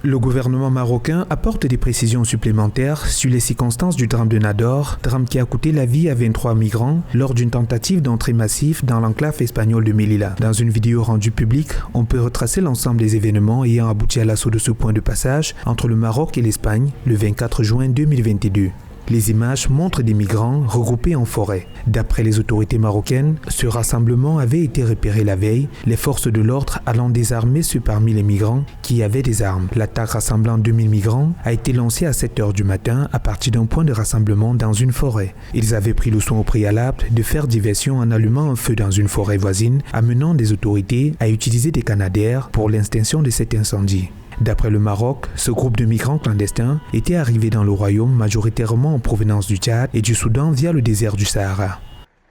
Le gouvernement marocain apporte des précisions supplémentaires sur les circonstances du drame de Nador, drame qui a coûté la vie à 23 migrants lors d'une tentative d'entrée massive dans l'enclave espagnole de Melilla. Dans une vidéo rendue publique, on peut retracer l'ensemble des événements ayant abouti à l'assaut de ce point de passage entre le Maroc et l'Espagne le 24 juin 2022. Les images montrent des migrants regroupés en forêt. D'après les autorités marocaines, ce rassemblement avait été repéré la veille, les forces de l'ordre allant désarmer ceux parmi les migrants qui avaient des armes. L'attaque rassemblant 2000 migrants a été lancée à 7 h du matin à partir d'un point de rassemblement dans une forêt. Ils avaient pris le soin au préalable de faire diversion en allumant un feu dans une forêt voisine, amenant des autorités à utiliser des canadaires pour l'extinction de cet incendie. D'après le Maroc, ce groupe de migrants clandestins était arrivé dans le royaume majoritairement en provenance du Tchad et du Soudan via le désert du Sahara.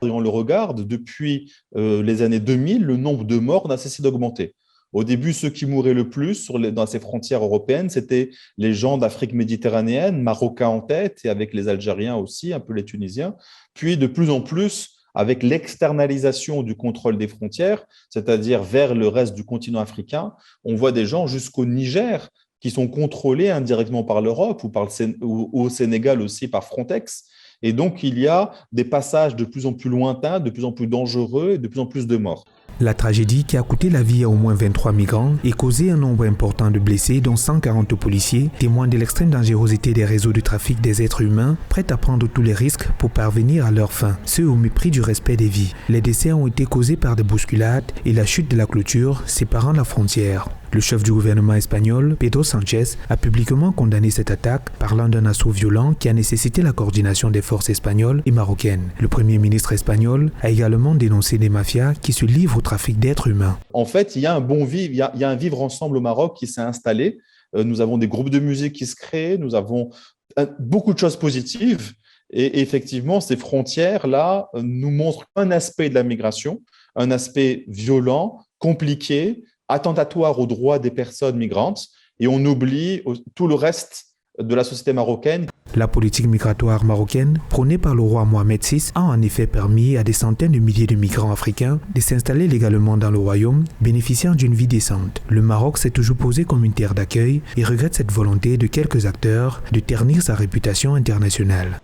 On le regarde, depuis les années 2000, le nombre de morts n'a cessé d'augmenter. Au début, ceux qui mouraient le plus dans ces frontières européennes, c'était les gens d'Afrique méditerranéenne, Marocains en tête, et avec les Algériens aussi, un peu les Tunisiens. Puis, de plus en plus, avec l'externalisation du contrôle des frontières, c'est-à-dire vers le reste du continent africain, on voit des gens jusqu'au Niger qui sont contrôlés indirectement par l'Europe ou au Sénégal aussi par Frontex. Et donc, il y a des passages de plus en plus lointains, de plus en plus dangereux et de plus en plus de morts. La tragédie qui a coûté la vie à au moins 23 migrants et causé un nombre important de blessés, dont 140 policiers, témoigne de l'extrême dangerosité des réseaux de trafic des êtres humains, prêts à prendre tous les risques pour parvenir à leur fin, ce au mépris du respect des vies. Les décès ont été causés par des bousculades et la chute de la clôture séparant la frontière. Le chef du gouvernement espagnol, Pedro Sánchez, a publiquement condamné cette attaque, parlant d'un assaut violent qui a nécessité la coordination des forces espagnoles et marocaines. Le premier ministre espagnol a également dénoncé les mafias qui se livrent au trafic d'êtres humains. En fait, il y a un bon vivre, il y a un vivre ensemble au Maroc qui s'est installé. Nous avons des groupes de musique qui se créent, nous avons beaucoup de choses positives. Et effectivement, ces frontières-là nous montrent un aspect de la migration, un aspect violent, compliqué, attentatoire aux droits des personnes migrantes, et on oublie tout le reste de la société marocaine. La politique migratoire marocaine, prônée par le roi Mohamed VI, a en effet permis à des centaines de milliers de migrants africains de s'installer légalement dans le royaume, bénéficiant d'une vie décente. Le Maroc s'est toujours posé comme une terre d'accueil et regrette cette volonté de quelques acteurs de ternir sa réputation internationale.